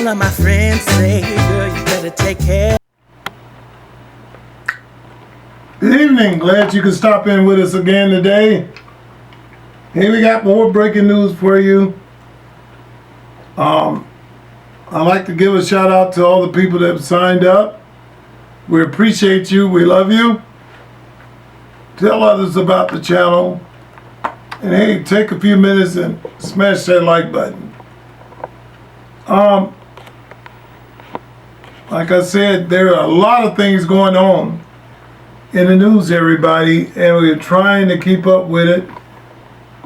of my friends say, girl, you better take care. Good evening. Glad you could stop in with us again today. Hey, we got more breaking news for you. I'd like to give a shout out to all the people that have signed up. We appreciate you. We love you. Tell others about the channel. And hey, take a few minutes and smash that like button. Like I said, there are a lot of things going on in the news, everybody, and we're trying to keep up with it.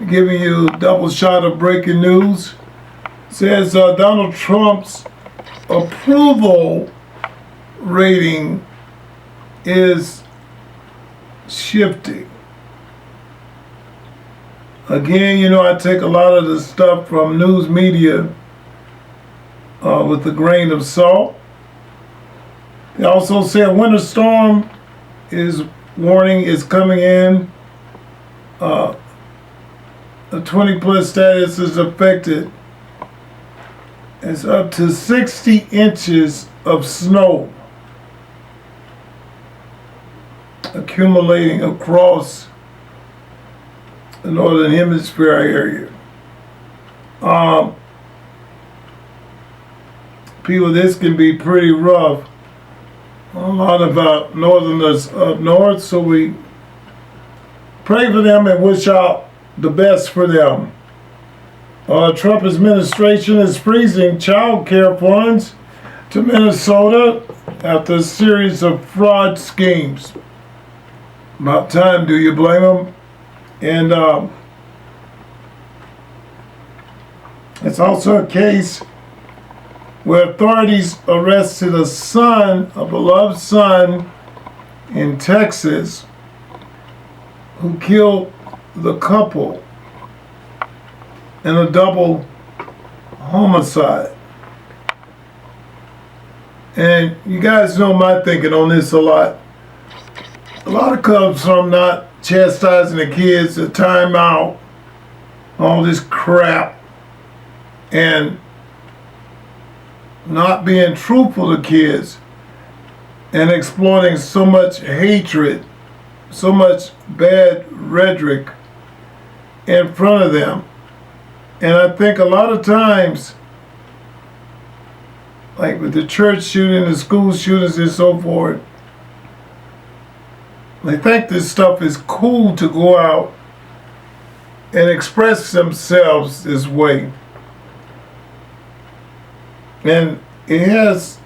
Giving you a double shot of breaking news. Says Donald Trump's approval rating is shifting. Again, you know, I take a lot of the stuff from news media with a grain of salt. They also say a winter storm warning is coming in. A 20 plus status is affected. It's up to 60 inches of snow accumulating across the northern hemisphere area. People, this can be pretty rough. A lot of northerners up north, so we pray for them and wish out the best for them. Trump administration is freezing child care funds to Minnesota after a series of fraud schemes. About time, do you blame them? And it's also a case where authorities arrested a beloved son in Texas who killed the couple in a double homicide. And you guys know my thinking on this a lot. A lot of comes from not chastising the kids, the time out, all this crap, and not being truthful to kids, and exploiting so much hatred, so much bad rhetoric in front of them. And I think a lot of times, like with the church shooting, the school shootings and so forth, they think this stuff is cool to go out and express themselves this way. And it has,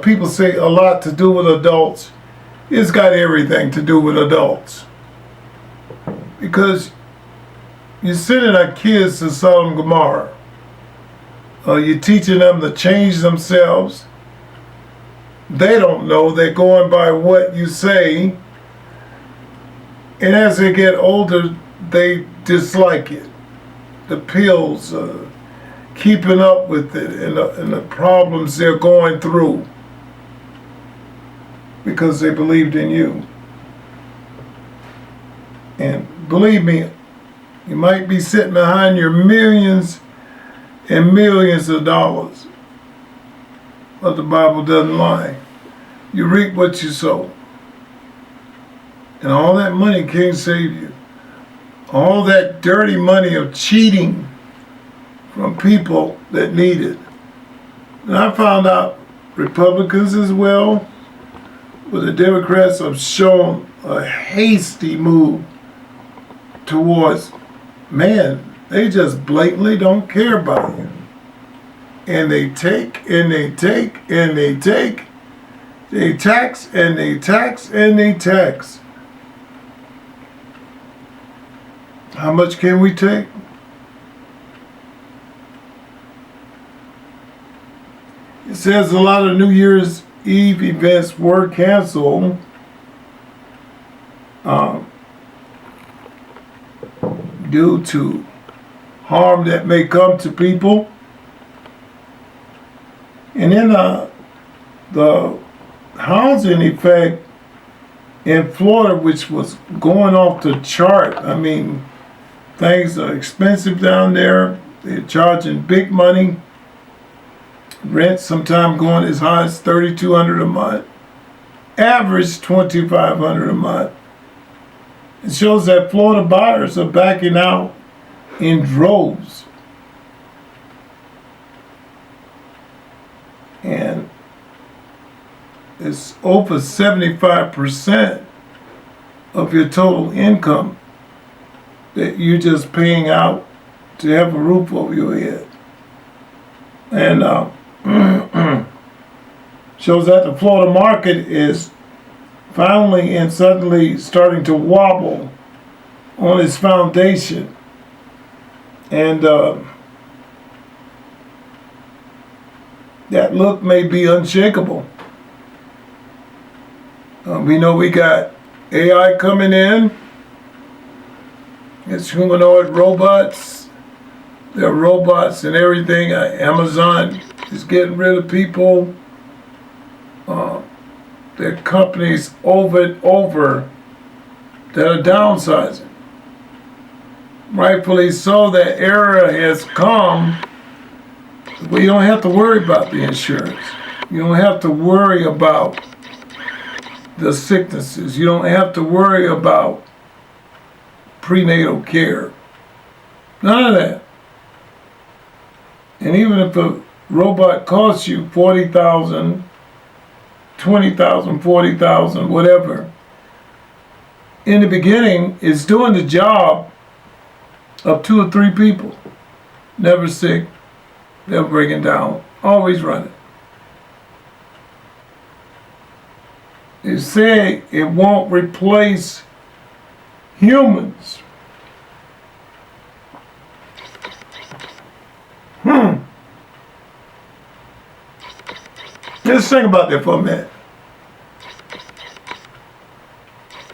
people say, a lot to do with adults. It's got everything to do with adults. Because you're sending our kids to Sodom and Gomorrah. You're teaching them to change themselves. They don't know. They're going by what you say. And as they get older, they dislike it. The pills, keeping up with it, and the problems they're going through because they believed in you. And believe me, you might be sitting behind your millions and millions of dollars, but the Bible doesn't lie. You reap what you sow. And all that money can't save you. All that dirty money of cheating from people that need it. And I found out Republicans as well, but the Democrats have shown a hasty move towards, man, they just blatantly don't care about you. And they take, and they take, and they take. They tax, and they tax, and they tax. How much can we take? It says a lot of New Year's Eve events were canceled due to harm that may come to people. And then the housing effect in Florida, which was going off the chart. I mean, things are expensive down there. They're charging big money. Rent sometime going as high as $3,200 a month. Average $2,500 a month. It shows that Florida buyers are backing out in droves. And it's over 75% of your total income that you're just paying out to have a roof over your head. And shows that the Florida market is finally and suddenly starting to wobble on its foundation. And that look may be unshakable. We know we got AI coming in. It's humanoid robots. There are robots and everything. Amazon is getting rid of people. There are companies over and over that are downsizing. Rightfully so, that era has come where you don't have to worry about the insurance. You don't have to worry about the sicknesses. You don't have to worry about prenatal care. None of that. And even if a robot costs you $40,000, $20,000, $40,000, whatever, in the beginning, it's doing the job of 2 or 3 people. Never sick, never breaking down, always running. They say it won't replace humans. Just think about that for a minute.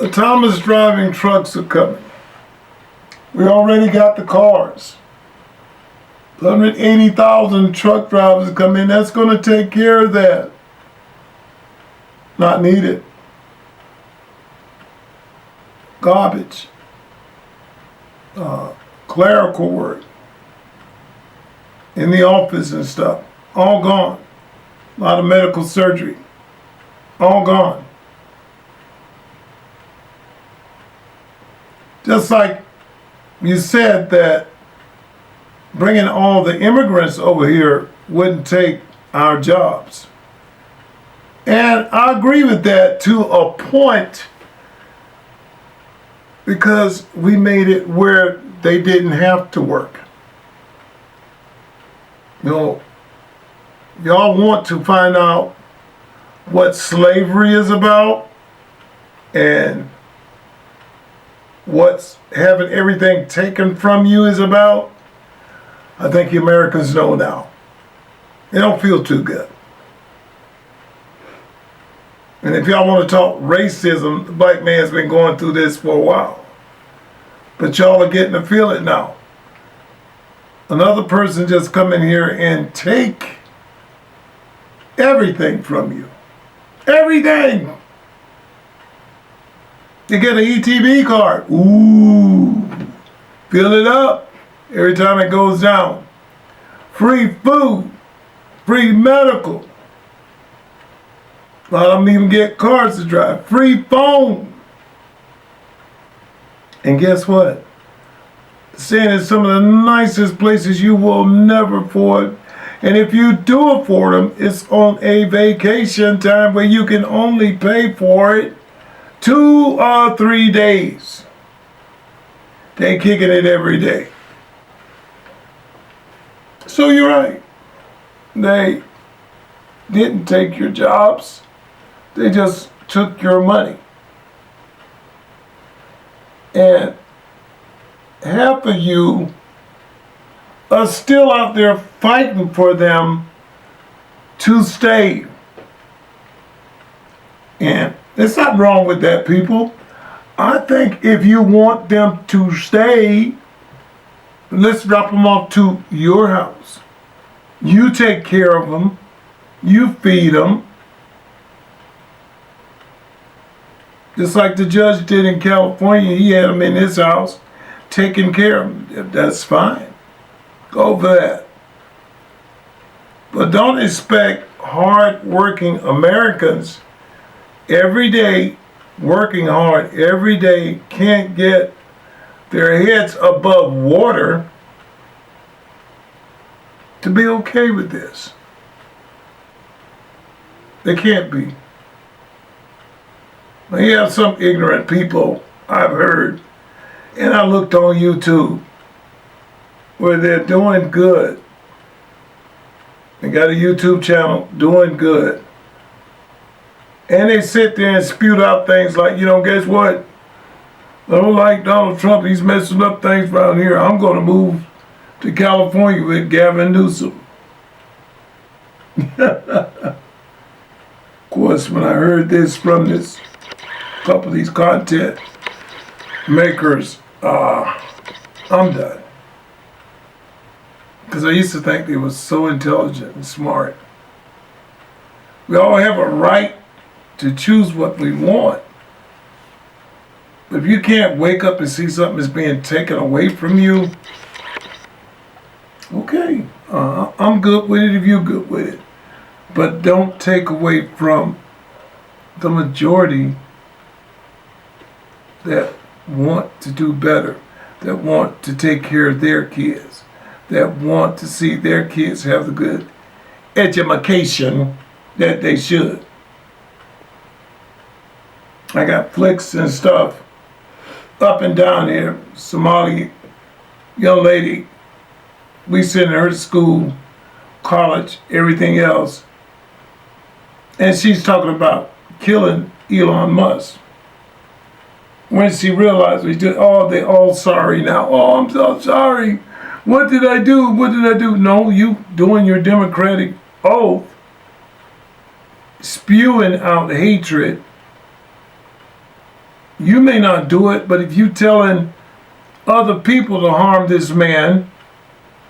Autonomous driving trucks are coming. We already got the cars. 180,000 truck drivers come in. That's going to take care of that. Not needed. Garbage. Clerical work. In the office and stuff. All gone. A lot of medical surgery. All gone. Just like you said that bringing all the immigrants over here wouldn't take our jobs. And I agree with that to a point, because we made it where they didn't have to work. You know, y'all want to find out what slavery is about and what's having everything taken from you is about? I think the Americans know now. They don't feel too good. And if y'all want to talk racism, the black man's been going through this for a while. But y'all are getting to feel it now. Another person just come in here and take everything from you. Everything. You get an ETB card. Ooh. Fill it up every time it goes down. Free food. Free medical. A lot of them even get cars to drive. Free phone. And guess what? Staying in some of the nicest places you will never afford. And if you do afford them, it's on a vacation time where you can only pay for it 2 or 3 days. They ain't kicking it every day. So you're right. They didn't take your jobs. They just took your money. And half of you are still out there fighting for them to stay. And there's nothing wrong with that, people. I think if you want them to stay, let's drop them off to your house. You take care of them. You feed them. Just like the judge did in California. He had them in his house, taking care of them. That's fine. Go for that. But don't expect hard-working Americans every day, working hard every day, can't get their heads above water to be okay with this. They can't be. Now, you have some ignorant people, I've heard, and I looked on YouTube, where they're doing good. They got a YouTube channel, doing good. And they sit there and spew out things like, guess what? I don't like Donald Trump. He's messing up things around here. I'm going to move to California with Gavin Newsom. Of course, when I heard this from this couple of these content makers, I'm done. Because I used to think they were so intelligent and smart. We all have a right to choose what we want. But if you can't wake up and see something that's being taken away from you, okay, I'm good with it if you're good with it. But don't take away from the majority that want to do better, that want to take care of their kids, that want to see their kids have the good education that they should. I got flicks and stuff up and down here. Somali young lady, we sent her to school, college, everything else. And she's talking about killing Elon Musk. When she realized they're all sorry now. Oh, I'm so sorry. What did I do? What did I do? No, you doing your Democratic oath, spewing out hatred. You may not do it, but if you telling other people to harm this man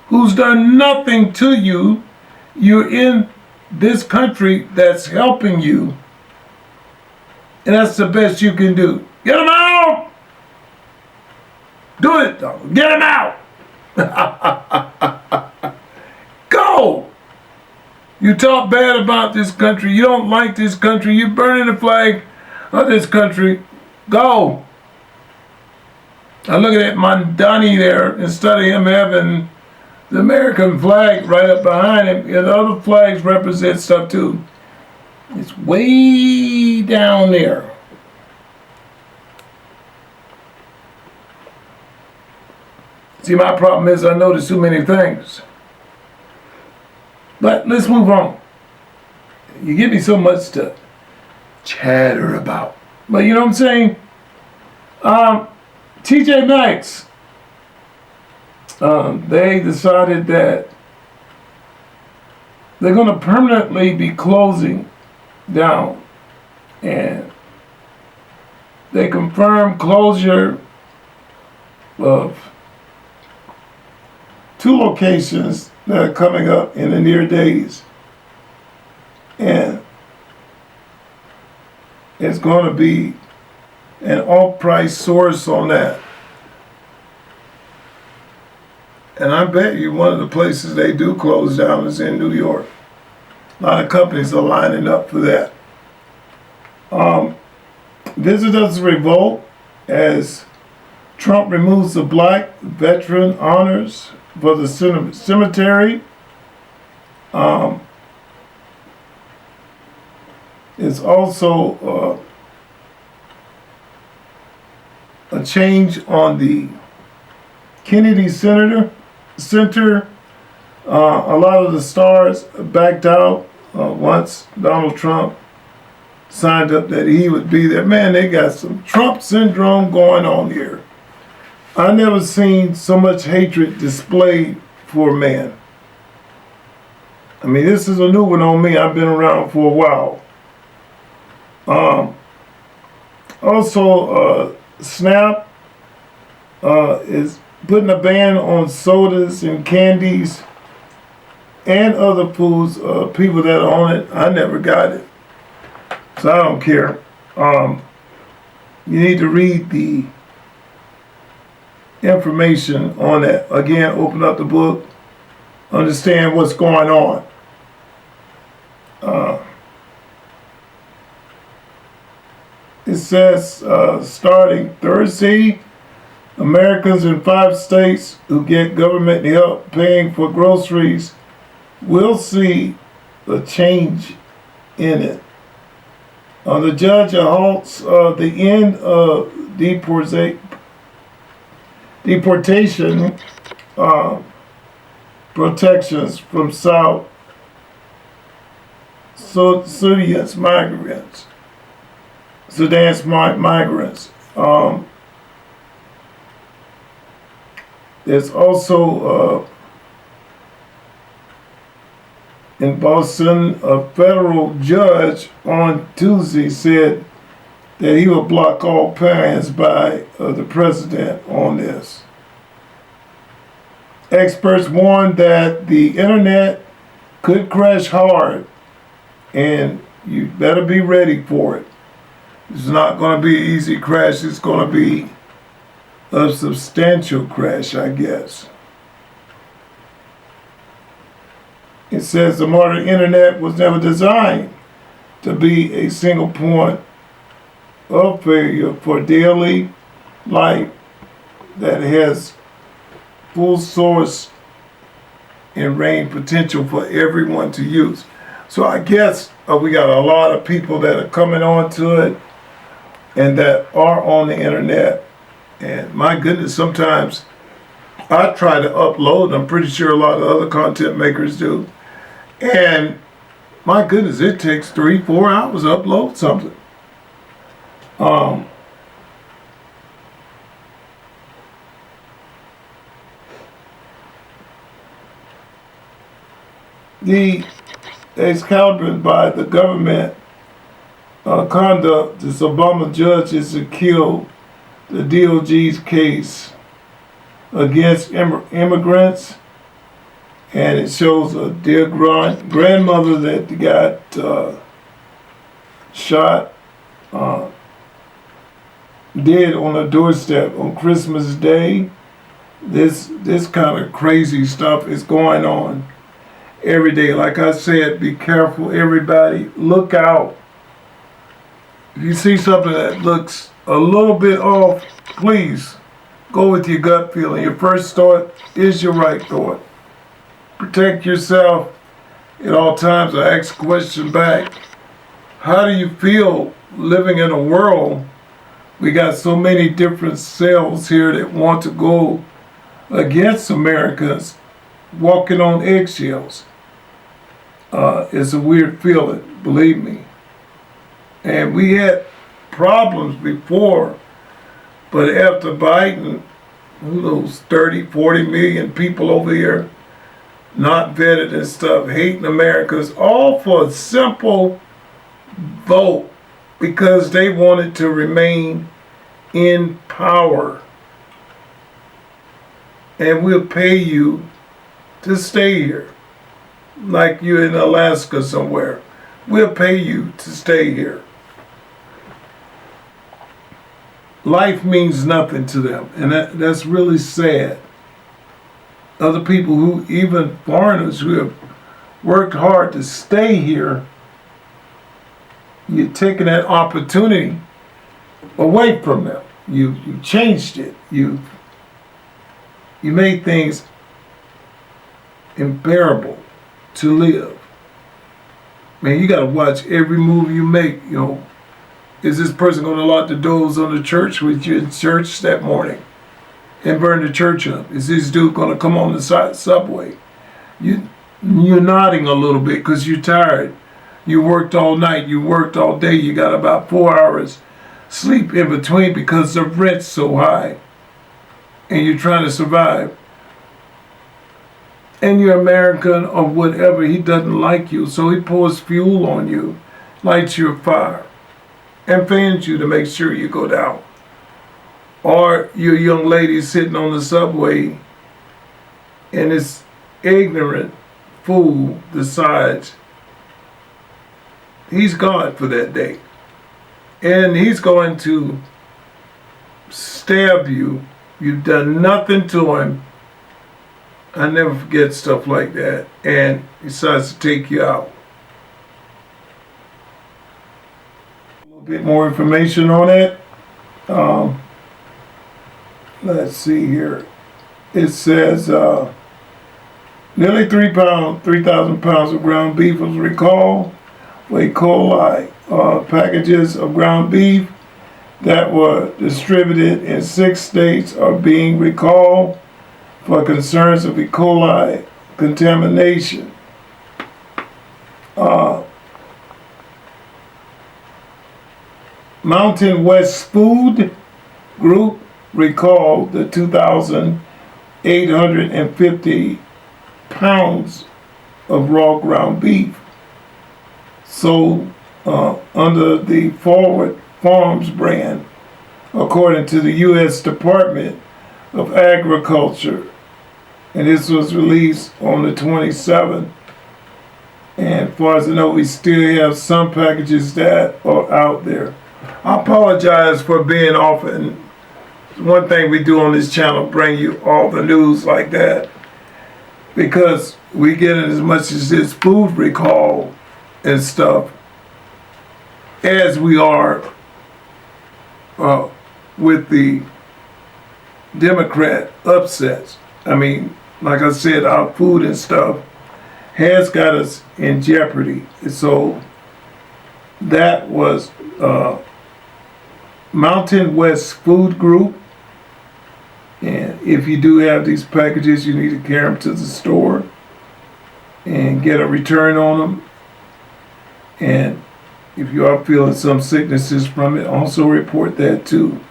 who's done nothing to you, you're in this country that's helping you, and that's the best you can do. Get him out! Do it, Donald. Get him out! Go! You talk bad about this country. You don't like this country. You're burning the flag of this country. Go! I look at Mandani there, instead of him having the American flag right up behind him, and the other flags represent stuff too. It's way down there. See, my problem is I notice too many things. But let's move on. You give me so much to chatter about. But you know what I'm saying? TJ Maxx, they decided that they're going to permanently be closing down. And they confirmed closure of 2 locations that are coming up in the near days. And it's going to be an off-price source on that. And I bet you one of the places they do close down is in New York. A lot of companies are lining up for that. Visitors revolt as Trump removes the black veteran honors for the cemetery. It's also a change on the Kennedy Center. A lot of the stars backed out once Donald Trump signed up that he would be there. Man, they got some Trump syndrome going on here. I never seen so much hatred displayed for man. I mean, this is a new one on me. I've been around for a while. Also, Snap is putting a ban on sodas and candies and other foods. People that own it, I never got it, so I don't care. You need to read the information on that. Again, open up the book, understand what's going on. It says starting Thursday, Americans in 5 states who get government help paying for groceries will see a change in it. The judge halts the end of deportation protections from South Sudan's migrants. There's also in Boston, a federal judge on Tuesday said that he will block all plans by the president on this. Experts warn that the internet could crash hard, and you better be ready for it. It's not going to be an easy crash. It's going to be a substantial crash, I guess. It says the modern internet was never designed to be a single point of failure for daily life that has full source and range potential for everyone to use. So I guess we got a lot of people that are coming on to it and that are on the internet. And my goodness, sometimes I try to upload. I'm pretty sure a lot of other content makers do. And my goodness, it takes 3-4 hours to upload something. It's countered by the government conduct. This Obama judge is killed the DOJ's case against immigrants, and it shows a dear grandmother that got shot dead on a doorstep on Christmas Day. This kind of crazy stuff is going on every day. Like I said, be careful, everybody. Look out. If you see something that looks a little bit off, please go with your gut feeling. Your first thought is your right thought. Protect yourself at all times. I ask a question back. How do you feel living in a world? We got so many different cells here that want to go against Americans, walking on eggshells. It's a weird feeling, believe me. And we had problems before, but after Biden, those 30, 40 million people over here not vetted and stuff, hating Americans, all for a simple vote because they wanted to remain in power. And we'll pay you to stay here, like you're in Alaska somewhere. We'll pay you to stay here. Life means nothing to them, and that's really sad. Other people who, even foreigners who have worked hard to stay here, you're taking that opportunity away from them. You changed it. You made things unbearable to live. Man, you got to watch every move you make. You know, is this person going to lock the doors on the church with you in church that morning and burn the church up? Is this dude going to come on the subway? You're nodding a little bit because you're tired. You worked all night. You worked all day. You got about 4 hours sleep in between because the rent's so high. And you're trying to survive. And you're American or whatever. He doesn't like you, so he pours fuel on you, lights your fire, and fans you to make sure you go down. Or your young lady sitting on the subway and this ignorant fool decides he's God for that day. And he's going to stab you. You've done nothing to him. I never forget stuff like that. And he decides to take you out. bit more information on it. Let's see here. It says nearly 3,000 pounds of ground beef was recalled for E. coli. Packages of ground beef that were distributed in 6 states are being recalled for concerns of E. coli contamination. Mountain West Food Group recalled the 2,850 pounds of raw ground beef sold under the Forward Farms brand, according to the U.S. Department of Agriculture. And this was released on the 27th. And as far as I know, we still have some packages that are out there. I apologize for being off, and one thing we do on this channel, bring you all the news like that, because we get it as much as this food recall and stuff as we are with the Democrat upsets. I mean, like I said, our food and stuff has got us in jeopardy. So that was Mountain West Food Group. And if you do have these packages, you need to carry them to the store and get a return on them. And if you are feeling some sicknesses from it, also report that too.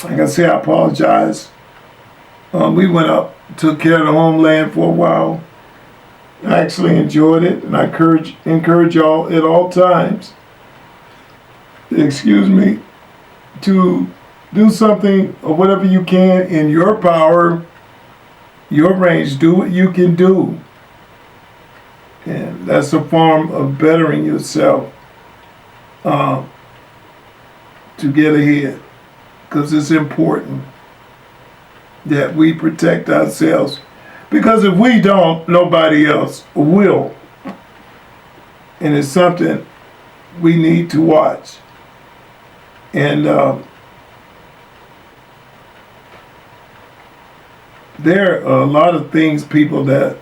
Like I say, I apologize. We went up, took care of the homeland for a while. I actually enjoyed it, and I encourage y'all at all times, to do something or whatever you can in your power, your range. Do what you can do. And that's a form of bettering yourself to get ahead. Because it's important that we protect ourselves. Because if we don't, nobody else will. And it's something we need to watch. And there are a lot of things, people, that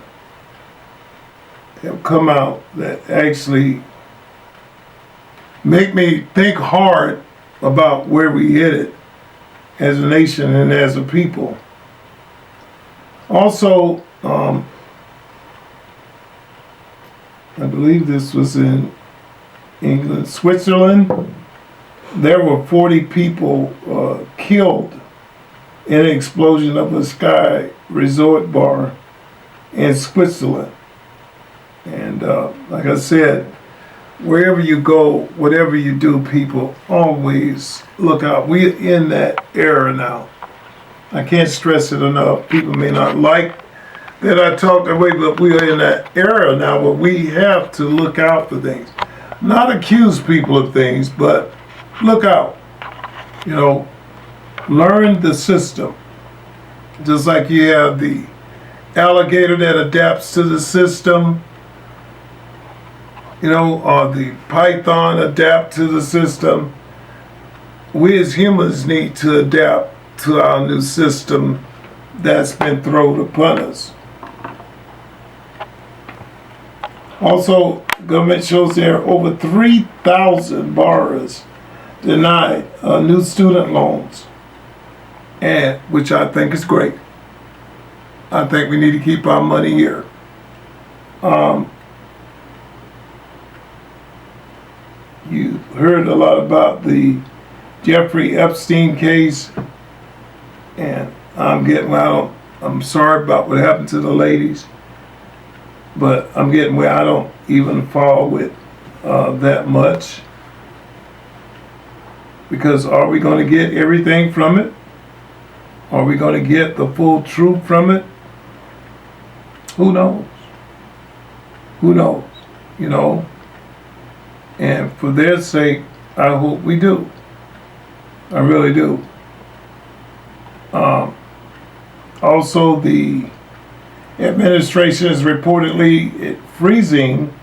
have come out that actually make me think hard about where we headed as a nation and as a people. Also, I believe this was in England, Switzerland. There were 40 people killed in an explosion of a sky resort bar in Switzerland. And like I said, wherever you go, whatever you do, people, always look out. We're in that era now. I can't stress it enough. People may not like that I talk that way, but we are in that era now where we have to look out for things. Not accuse people of things, but look out. You know, learn the system. Just like you have the alligator that adapts to the system, you know, or the python adapt to the system. We as humans need to adapt to our new system that's been thrown upon us. Also, government shows there are over 3,000 borrowers denied new student loans, and which I think is great. I think we need to keep our money here. You heard a lot about the Jeffrey Epstein case, and I'm sorry about what happened to the ladies, but I'm getting where I don't even follow with that much. Because are we going to get everything from it? Are we going to get the full truth from it? Who knows? Who knows? You know? And for their sake, I hope we do. I really do. Also, the Administration is reportedly freezing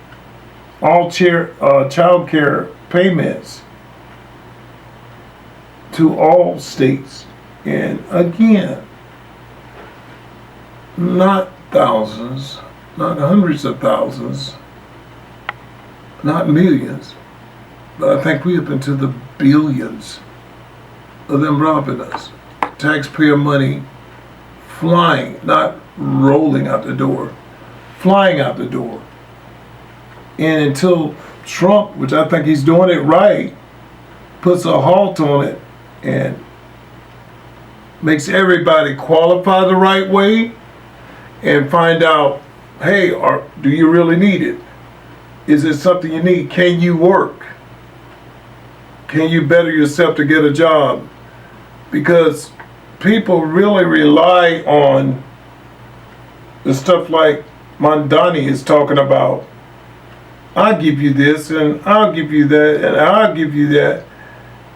all child care payments to all states. And again, not thousands, not hundreds of thousands, not millions, but I think we up into the billions of them robbing us. Taxpayer money flying, not rolling out the door, flying out the door. And until Trump, which I think he's doing it right, puts a halt on it and makes everybody qualify the right way and find out, hey, do you really need it? Is it something you need? Can you work? Can you better yourself to get a job? Because people really rely on the stuff like Mondani is talking about. I'll give you this, and I'll give you that, and I'll give you that.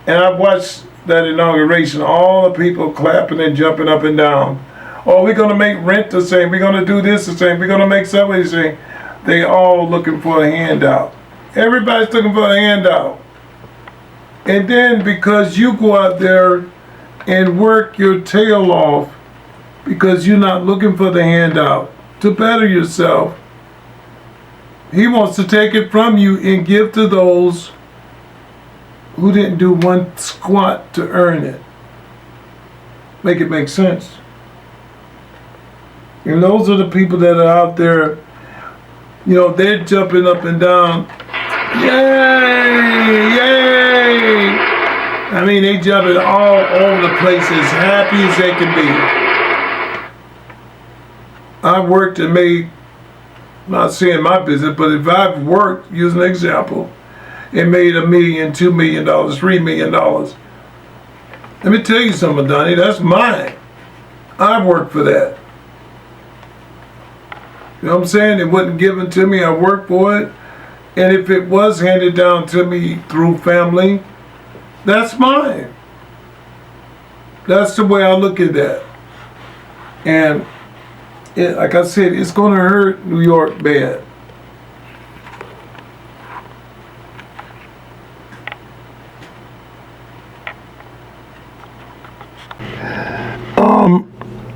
And I watched that inauguration, all the people clapping and jumping up and down. Oh, we're going to make rent the same. We're going to do this the same. We're going to make something the same. They all looking for a handout. Everybody's looking for a handout. And then because you go out there and work your tail off because you're not looking for the handout to better yourself, he wants to take it from you and give to those who didn't do one squat to earn it. Make it make sense. And those are the people that are out there, they're jumping up and down. Yay! Yay! I mean, they jumping all over the place as happy as they can be. I worked and made, not saying my business, but if I've worked, use an example, and made $1 million, $2 million, $3 million. Let me tell you something, Donnie, that's mine. I worked for that. You know what I'm saying? It wasn't given to me, I worked for it. And if it was handed down to me through family, that's mine. That's the way I look at that. And like I said, it's going to hurt New York bad.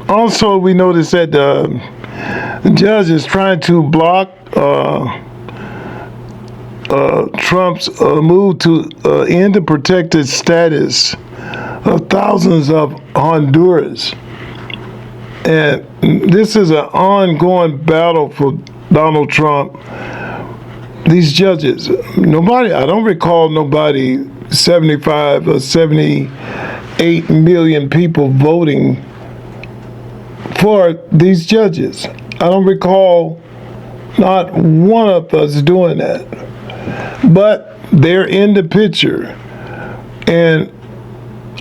Also, we noticed that the judge is trying to block Trump's move to end the protected status of thousands of Hondurans. And this is an ongoing battle for Donald Trump. These judges, I don't recall nobody, 75 or 78 million people voting for these judges. I don't recall not one of us doing that. But they're in the picture. And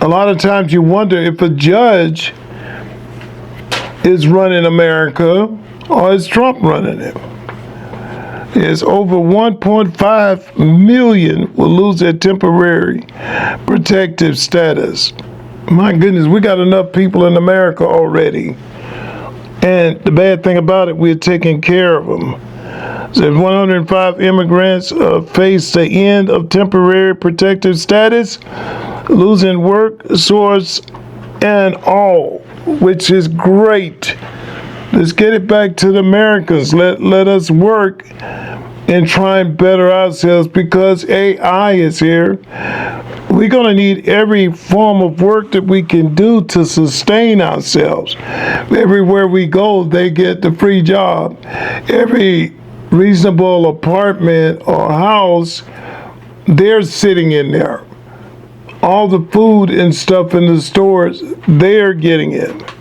a lot of times you wonder if a judge is running America or is Trump running it. It's over 1.5 million will lose their temporary protective status. My goodness, we got enough people in America already. And the bad thing about it, we're taking care of them. So 105 immigrants face the end of temporary protective status, losing work, source, and all, which is great. Let's get it back to the Americans. Let us work and try and better ourselves because AI is here. We're going to need every form of work that we can do to sustain ourselves. Everywhere we go, they get the free job. Every reasonable apartment or house, they're sitting in there. All the food and stuff in the stores, they're getting it.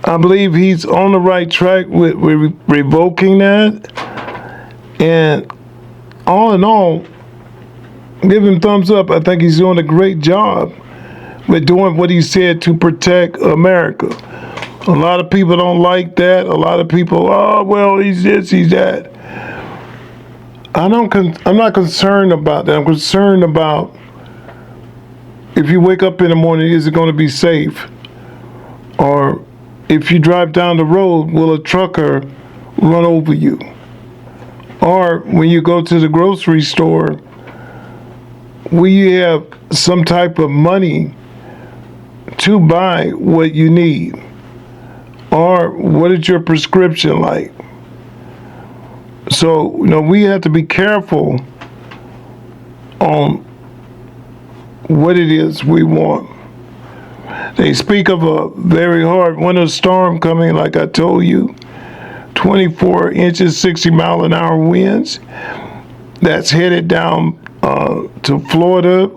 I believe he's on the right track with revoking that. And all in all, give him thumbs up. I think he's doing a great job with doing what he said to protect America. A lot of people don't like that. A lot of people, he's this, he's that. I'm not concerned about that. I'm concerned about if you wake up in the morning, is it going to be safe? Or if you drive down the road, will a trucker run over you? Or when you go to the grocery store, will you have some type of money to buy what you need? Or what is your prescription like? So, we have to be careful on what it is we want. They speak of a very hard winter storm coming, like I told you, 24 inches, 60 mile an hour winds. That's headed down to Florida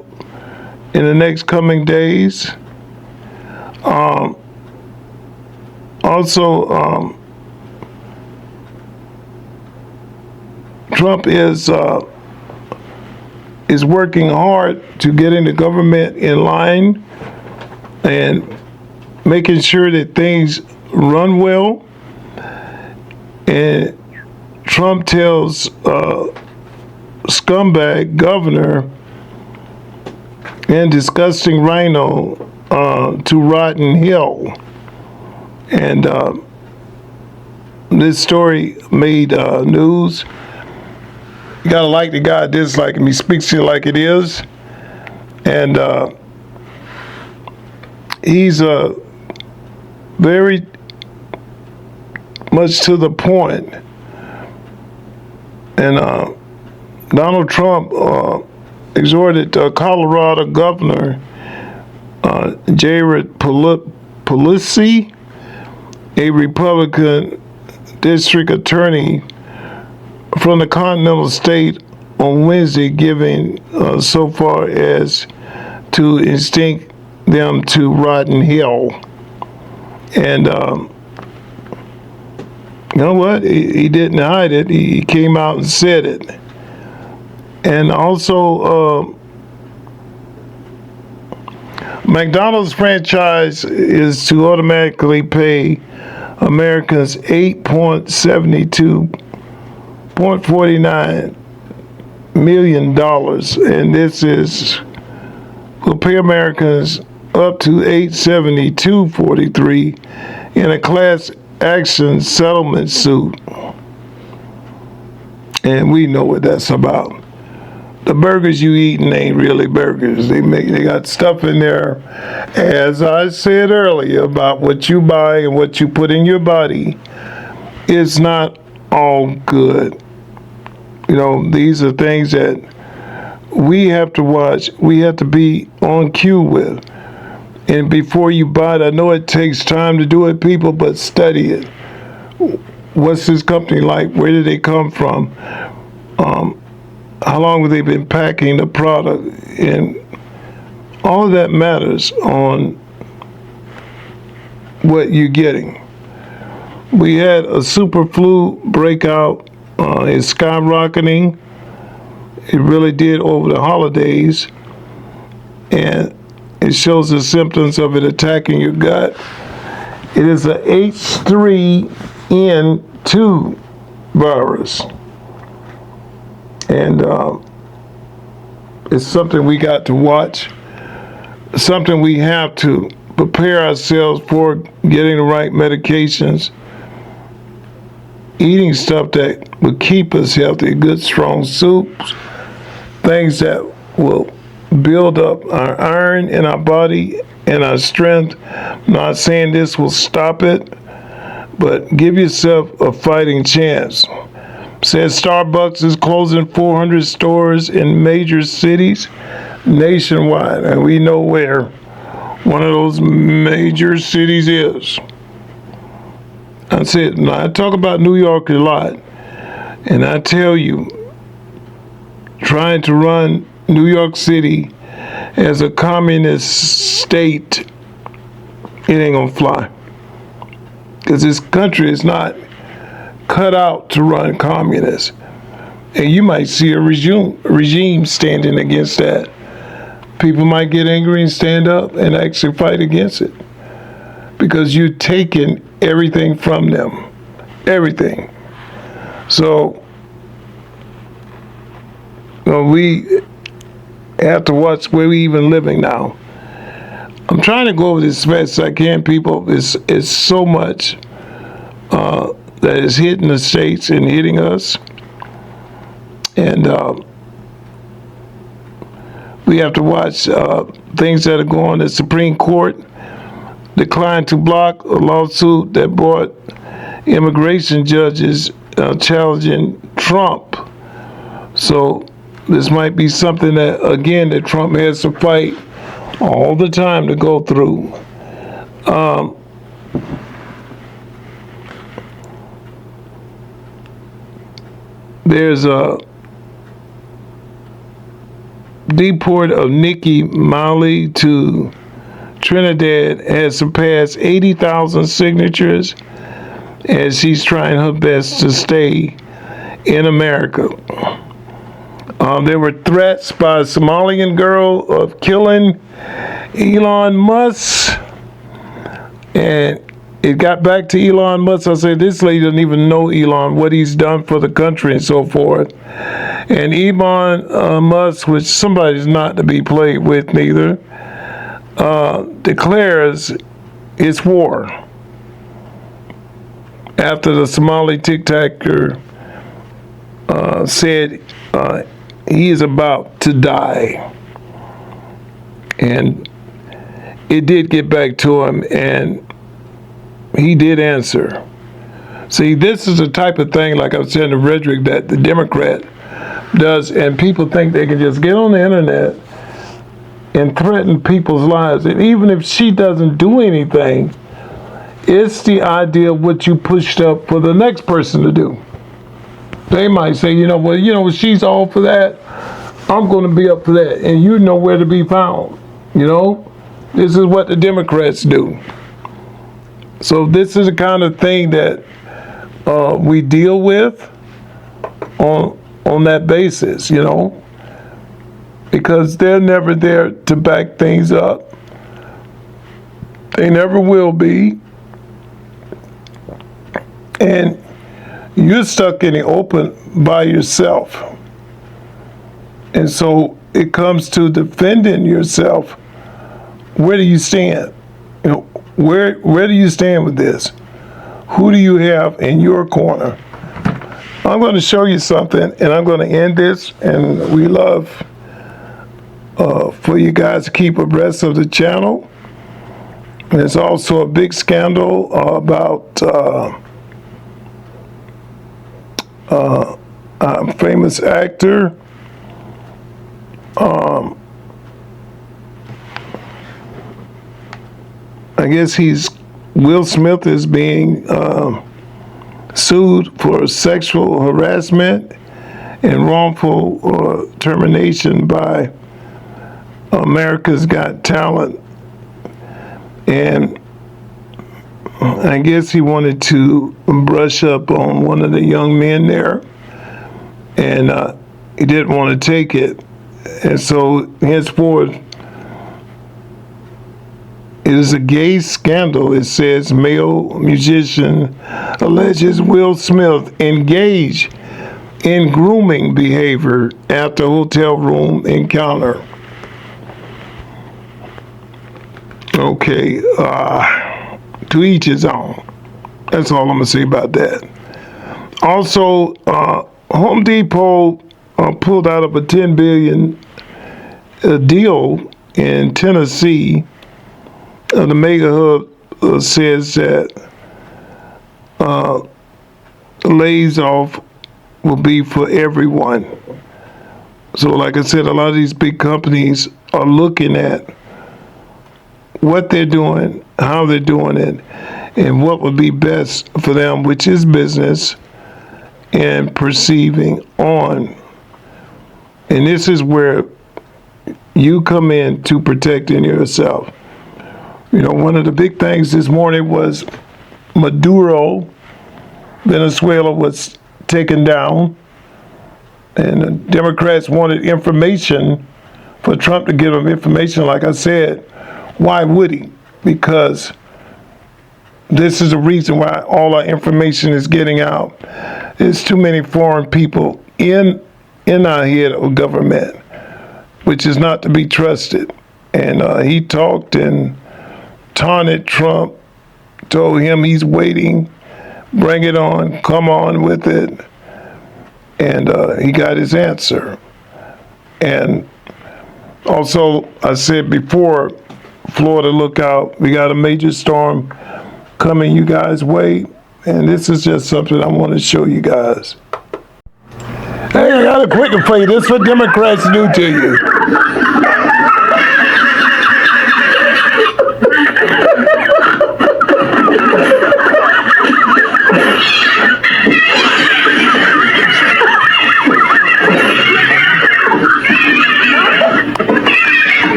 in the next coming days. Also, Trump is working hard to getting the government in line and making sure that things run well. And Trump tells scumbag governor and disgusting rhino to rot in hell. And this story made news. You gotta like the guy, dislike him. He speaks to you like it is. And he's very much to the point. And Donald Trump exhorted Colorado Governor Jared Polisky, a Republican district attorney from the continental state, on Wednesday, giving so far as to instinct them to rot in hell. And you know what? He didn't hide it. He came out and said it. And also, McDonald's franchise is to automatically pay Americans $8.49 million, and this will pay Americans up to $872.43 in a class action settlement suit. And we know what that's about. The burgers you eating ain't really burgers. They got stuff in there, as I said earlier, about what you buy and what you put in your body. It's not all good. These are things that we have to watch. We have to be on cue with. And before you buy it, I know it takes time to do it, people, but study it. What's this company like? Where did they come from? How long have they been packing the product? And all of that matters on what you're getting. We had a super flu breakout. It's skyrocketing. It really did over the holidays. And it shows the symptoms of it attacking your gut. It is a H3N2 virus. And it's something we got to watch, something we have to prepare ourselves for, getting the right medications, eating stuff that will keep us healthy, good strong soups, things that will build up our iron in our body and our strength. I'm not saying this will stop it, but give yourself a fighting chance. Says Starbucks is closing 400 stores in major cities nationwide, and we know where one of those major cities is. That's it. Now, I talk about New York a lot, and I tell you, trying to run New York City as a communist state, it ain't gonna fly. Because this country is not cut out to run communist. And you might see a regime standing against that. People might get angry and stand up and actually fight against it. Because you're taking everything from them. Everything. So, we have to watch where we even living now. I'm trying to go over this as fast as I can, people. It's so much that is hitting the states and hitting us. And we have to watch things that are going on. The Supreme Court declined to block a lawsuit that brought immigration judges challenging Trump. So this might be something that, again, that Trump has to fight all the time to go through. There's a deport of Nikki Malley to Trinidad has surpassed 80,000 signatures as she's trying her best to stay in America. There were threats by a Somalian girl of killing Elon Musk, and it got back to Elon Musk. I said, this lady doesn't even know Elon, what he's done for the country and so forth. And Elon Musk, which somebody's not to be played with neither, declares its war after the Somali TikToker said he is about to die. And it did get back to him, and he did answer. See, this is the type of thing, like I was saying, the rhetoric that the Democrat does, and people think they can just get on the internet and threaten people's lives. And even if she doesn't do anything, it's the idea of what you pushed up for the next person to do. They might say, she's all for that, I'm going to be up for that, and you're nowhere to be found. This is what the Democrats do. So this is the kind of thing that we deal with on that basis, because they're never there to back things up. They never will be. And you're stuck in the open by yourself. And so it comes to defending yourself. Where do you stand? Where do you stand with this? Who do you have in your corner? I'm going to show you something, and I'm going to end this, and we love for you guys to keep abreast of the channel. There's also a big scandal about a famous actor. I guess Will Smith is being sued for sexual harassment and wrongful termination by America's Got Talent. And I guess he wanted to brush up on one of the young men there, and he didn't want to take it. And so henceforth, it is a gay scandal. It says male musician alleges Will Smith engaged in grooming behavior after hotel room encounter. Okay, to each his own. That's all I'm gonna say about that. Also, Home Depot pulled out of a $10 billion deal in Tennessee. The mega hub says that lays off will be for everyone. So like I said, a lot of these big companies are looking at what they're doing, how they're doing it, and what would be best for them, which is business and perceiving on. And this is where you come in to protecting yourself. One of the big things this morning was Maduro, Venezuela was taken down, and the Democrats wanted information for Trump to give them information. Like I said, why would he? Because this is the reason why all our information is getting out. There's too many foreign people in our head of government, which is not to be trusted. And he talked and taunted Trump, told him he's waiting, bring it on, come on with it. And he got his answer. And also, I said before, Florida, look out. We got a major storm coming you guys' way. And this is just something I want to show you guys. Hey, I got a quick for you. This is what Democrats do to you.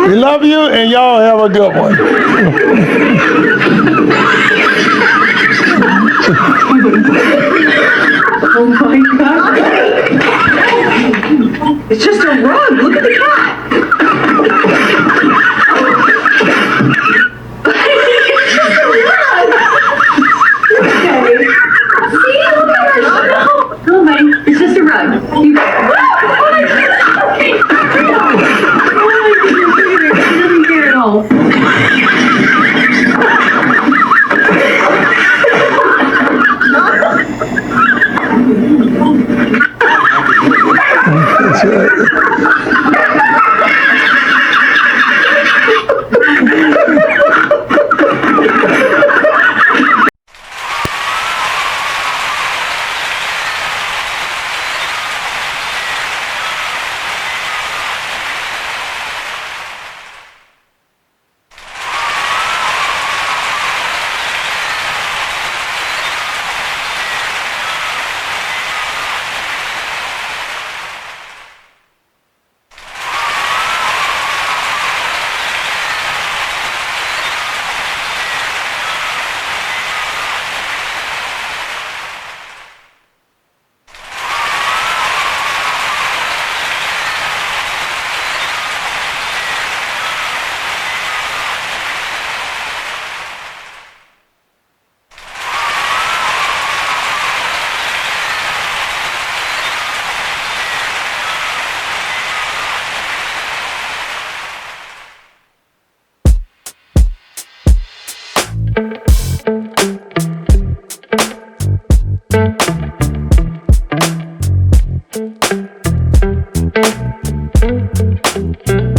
We love you, and y'all have a good one. Oh my God. It's just a rug. Look at the cat. It's just a rug. Okay. See, look at her. No, buddy. It's just a rug. You got it. She doesn't care at all. That's right. Thank you.